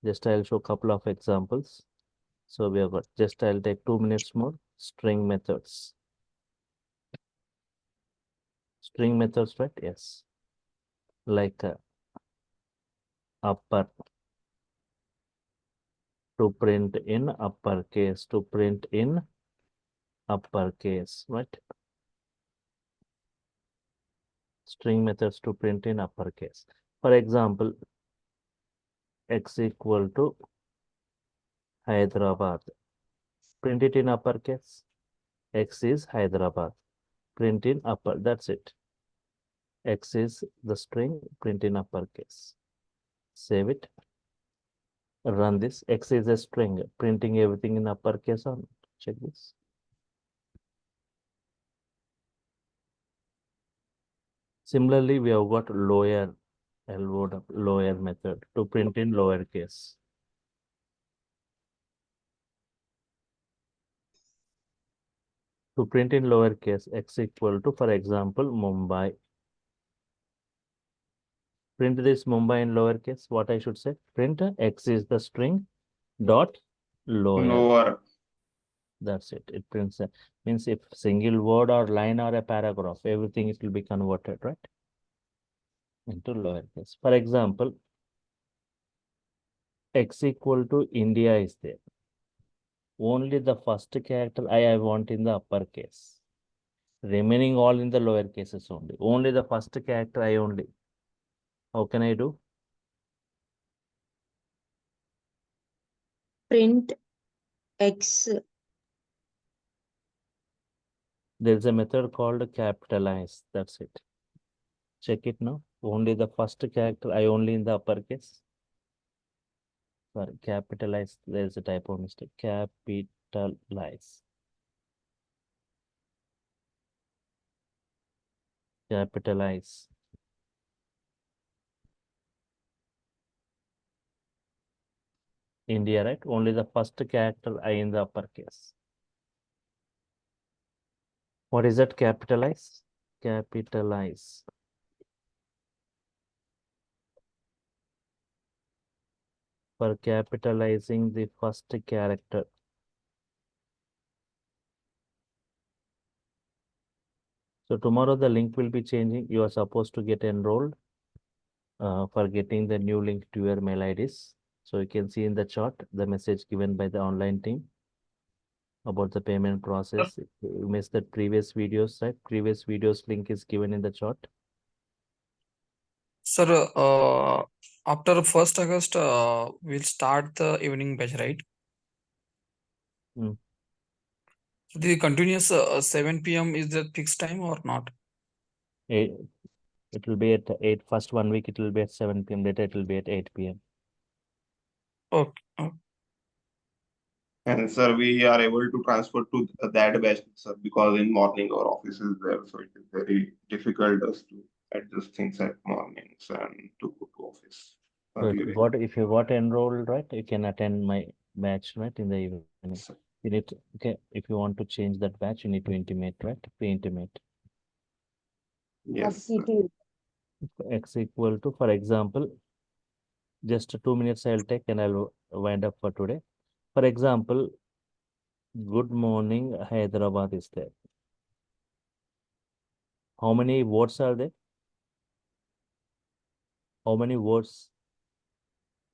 Just I'll show a couple of examples. So we have got, just I'll take 2 minutes more. String methods. String methods, right? Yes. Like upper to print in uppercase, to print in uppercase, right? String methods to print in uppercase. For example, X equal to Hyderabad. Print it in uppercase. X is Hyderabad. Print in upper. That's it. X is the string. Print in uppercase. Save it. Run this. X is a string. Printing everything in uppercase on. Check this. Similarly, we have got lower lower method to print in lowercase. To print in lowercase, X equal to, for example, Mumbai. Print this Mumbai in lowercase. What I should say? Print X is the string dot lower. Lower. That's it. It prints means if single word or line or a paragraph, everything it will be converted, right? Into lowercase. For example, X equal to India is there. Only the first character I want in the uppercase. Remaining all in the lower cases only. Only the first character I only. How can I do? Print X. There's a method called capitalize. That's it. Check it now. Only the first character, I only in the uppercase. Sorry, capitalize. There's a typo mistake. Capitalize. Capitalize. India, right? Only the first character I in the uppercase. What is that? Capitalize. Capitalize. For capitalizing the first character. So tomorrow the link will be changing. You are supposed to get enrolled for getting the new link to your mail IDs. So you can see in the chart the message given by the online team about the payment process. If you missed the previous videos, right? Previous videos link is given in the chart. Sir, after 1st August, we'll start the evening batch, right? Mm. The continuous 7 p.m. is the fixed time or not? It will be at 8. First 1 week it will be at 7 p.m. Later it will be at 8 p.m. Okay. Okay. And sir, we are able to transfer to that batch, sir, because in morning our office is there, so it is very difficult us to adjust things at mornings and to go to office. So if you got enrolled, right, you can attend my batch, right, in the evening. Sir. You need to, okay, if you want to change that batch, you need to intimate, right? Pre-intimate. Yes, sir. X equal to, for example, just 2 minutes I'll take and I'll wind up for today. For example, good morning, Hyderabad is there. How many words are there? How many words?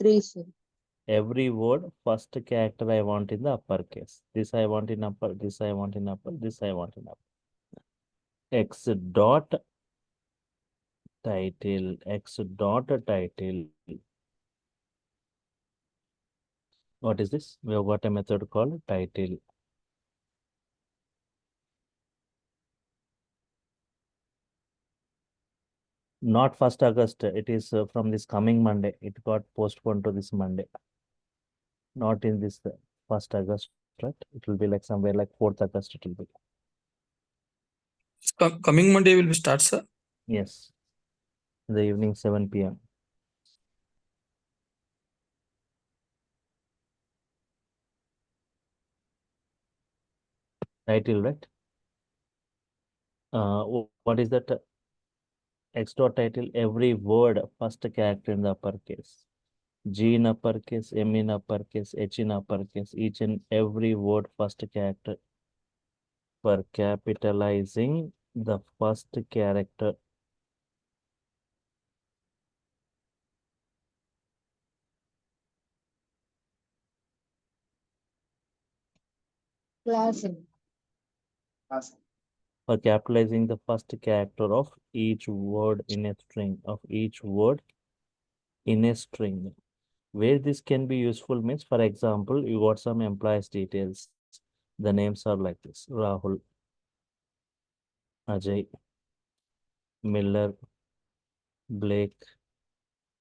3, sir. Every word, first character I want in the uppercase. This I want in upper, this I want in upper, this I want in upper. X dot title, X dot title. What is this? We have got a method called title. Not 1st August, it is from this coming Monday. It got postponed to this Monday. Not in this 1st August, right? It will be like somewhere like 4th August it will be. Coming Monday will be start, sir. Yes. In the evening 7 p.m. Title, right? What is that? X dot title, every word, first character in the uppercase. G in uppercase, M in uppercase, H in uppercase, each and every word, first character. For capitalizing the first character. Class. For capitalizing the first character of each word in a string, of each word in a string. Where this can be useful means, for example, you got some employees details. The names are like this: Rahul, Ajay, Miller, Blake,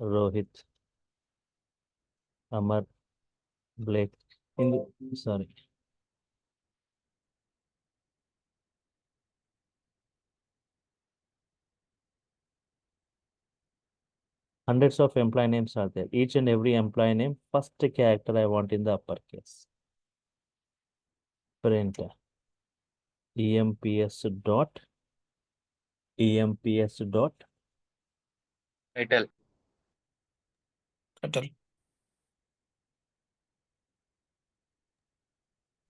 Rohit, Amar, Blake. Sorry. Hundreds of employee names are there. Each and every employee name, first character I want in the uppercase. Print emps dot Title. Title.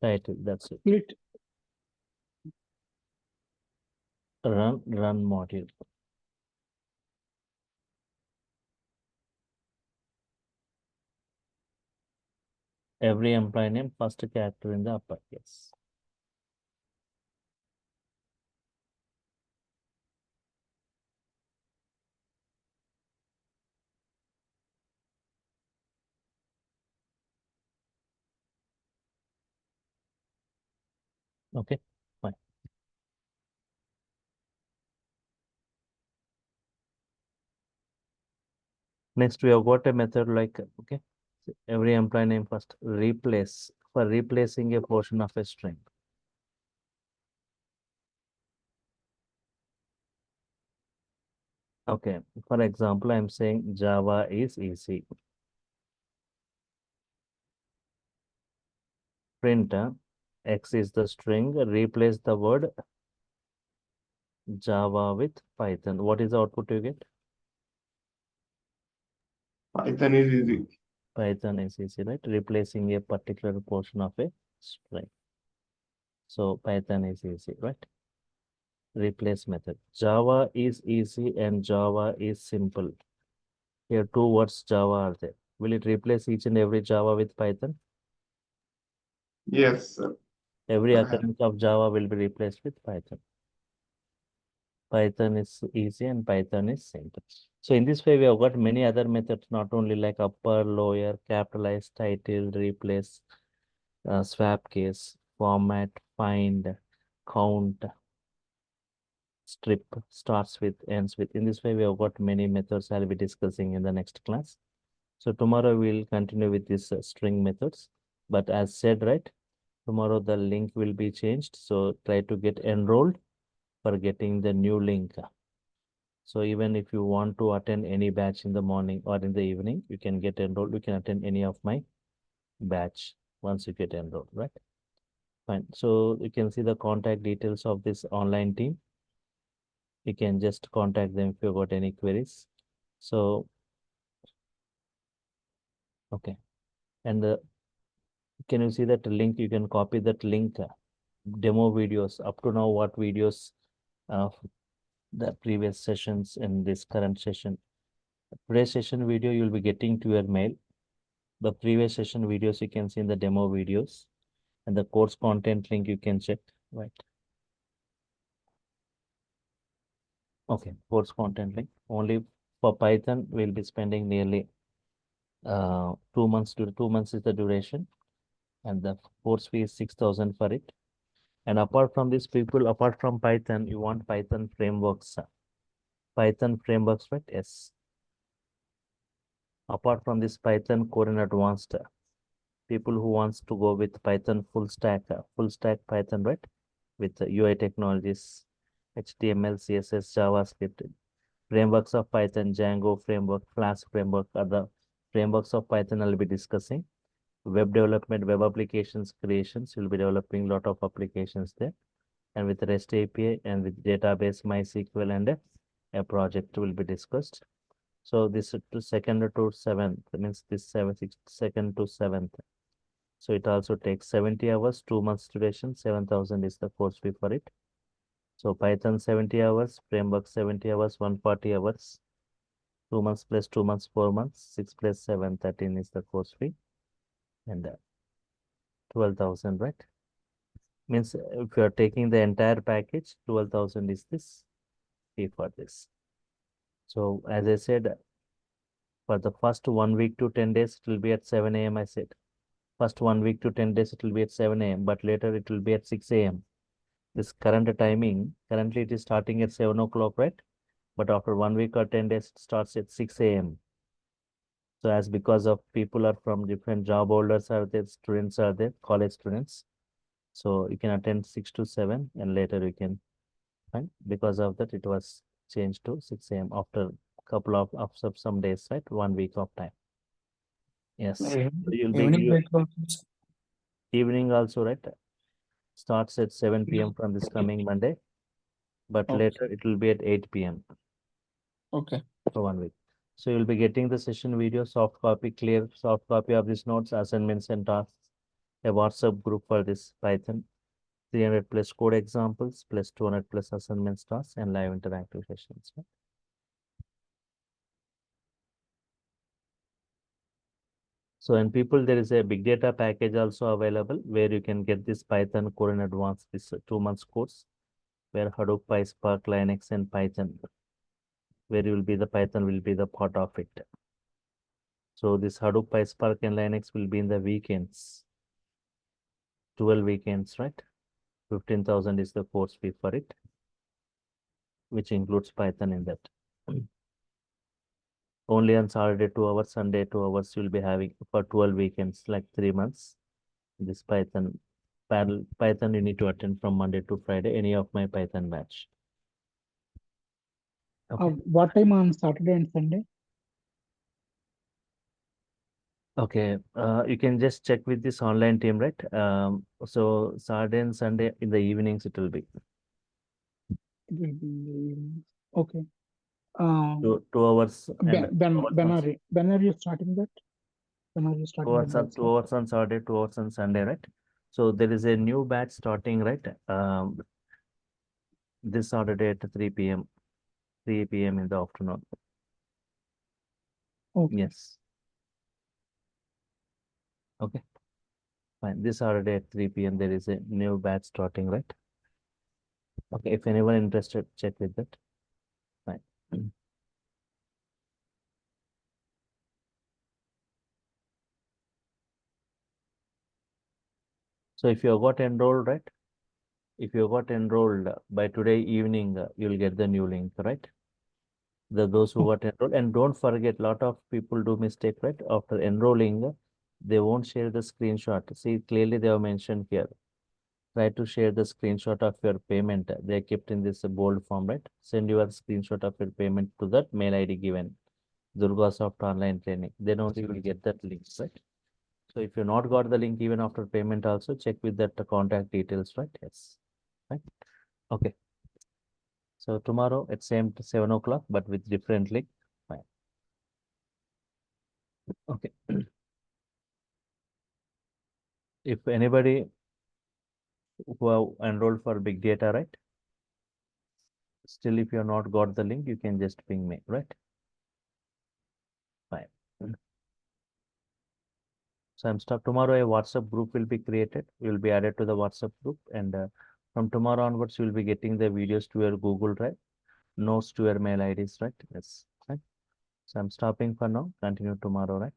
title. That's it. Split. Run module. Every employee name, first character in the uppercase. Okay, fine. Next, we have got a method like, okay, so every employee name first, replace, for replacing a portion of a string. Okay, for example, I'm saying Java is easy. Print X is the string, replace the word Java with Python. What is the output you get? Python is easy. Python is easy, right? Replacing a particular portion of a string. So Python is easy, right? Replace method. Java is easy and Java is simple. Here two words Java are there. Will it replace each and every Java with Python? Yes, sir. Every I- occurrence of Java will be replaced with Python. Python is easy and Python is simple. So in this way, we have got many other methods, not only like upper, lower, capitalize, title, replace, swap case, format, find, count, strip, starts with, ends with. In this way, we have got many methods I'll be discussing in the next class. So tomorrow we'll continue with these string methods. But as said, right, tomorrow the link will be changed. So try to get enrolled for getting the new link. So even if you want to attend any batch in the morning or in the evening, you can get enrolled. You can attend any of my batch once you get enrolled, right? Fine. So you can see the contact details of this online team. You can just contact them if you got any queries. So, okay. And can you see that link? You can copy that link, demo videos up to now, what videos of the previous sessions in this current session. Today's session video you'll be getting to your mail. The previous session videos you can see in the demo videos, and the course content link you can check, right? Okay, course content link. Only for Python, we'll be spending nearly 2 months. 2 months is the duration, and the course fee is 6,000 for it. And apart from this, people, apart from Python, you want Python frameworks. Python frameworks, right? Yes. Apart from this Python core and advanced, people who wants to go with Python full stack Python, right? With UI technologies, HTML, CSS, JavaScript, frameworks of Python, Django framework, Flask framework, other frameworks of Python I'll be discussing. Web development, web applications creations, you'll be developing a lot of applications there. And with REST API and with database, MySQL, and a project will be discussed. So this to second to seventh, means this second to seventh. So it also takes 70 hours, 2 months duration, 7,000 is the course fee for it. So Python 70 hours, framework 70 hours, 140 hours, 2 months plus 2 months, 4 months, 6 plus 7, 13 is the course fee. And 12,000, right? Means if you are taking the entire package, 12,000 is this fee for this. So as I said, for the first 1 week to 10 days, it will be at 7 a.m. I said. First 1 week to 10 days, it will be at 7 a.m. But later it will be at 6 a.m. This current timing, currently it is starting at 7 o'clock, right? But after 1 week or 10 days, it starts at 6 a.m. So as because of people are from different job holders are there, students are there, college students. So you can attend 6 to 7 and later you can find. Because of that, it was changed to 6 a.m. after couple of some days, right? 1 week of time. Yes. So you'll be Evening break also. evening also, right? Starts at 7 p.m. from this coming Monday, but Okay. later it will be at 8 p.m. Okay. for 1 week. So you'll be getting the session video, soft copy, clear soft copy of these notes, assignments and tasks, a WhatsApp group for this Python, 300 plus code examples, plus 200 plus assignments, tasks, and live interactive sessions. Right? So in people, there is a big data package also available where you can get this Python core in advance, this 2 months course, where Hadoop, PySpark, Linux, and Python, where you will be the Python will be the part of it. So this Hadoop, PySpark, and Linux will be in the weekends, 12 weekends, right? 15,000 is the course fee for it, which includes Python in that. Only on Saturday 2 hours, Sunday 2 hours you'll be having for 12 weekends, like 3 months. This Python you need to attend from Monday to Friday, any of my Python batch. Okay. What time on Saturday and Sunday? Okay, you can just check with this online team, right? So Saturday and Sunday in the evenings it will be It will be in the evening. Okay. 2 hours and 2 hours When are you starting that? When are you starting the batch? 2 hours on Saturday, 2 hours on Sunday, right? So there is a new batch starting, right? This Saturday at 3 p.m. 3 p.m. in the afternoon. Okay. Yes. Okay. Fine. This Saturday at 3 p.m. there is a new batch starting, right? Okay. If anyone interested, check with that. Fine. So if you got enrolled, right? If you got enrolled by today evening, you'll get the new link, right? Those who got enrolled, and don't forget, lot of people do mistake, right? After enrolling, they won't share the screenshot. See, clearly they have mentioned here. Try to share the screenshot of your payment. They kept in this bold form, right? Send your screenshot of your payment to that mail ID given, DURGASOFT online training. Then only you will get that link, right? So if you not got the link even after payment, also check with that contact details, right? Yes. Right. Okay. So tomorrow at same 7 o'clock, but with different link. Fine. Okay. If anybody who have enrolled for big data, right? Still, if you have not got the link, you can just ping me, right? Fine. So I'm stop tomorrow. A WhatsApp group will be created. You will be added to the WhatsApp group, and from tomorrow onwards, you will be getting the videos to your Google Drive, notes to your mail IDs, right? Yes. Right. So I'm stopping for now. Continue tomorrow, right?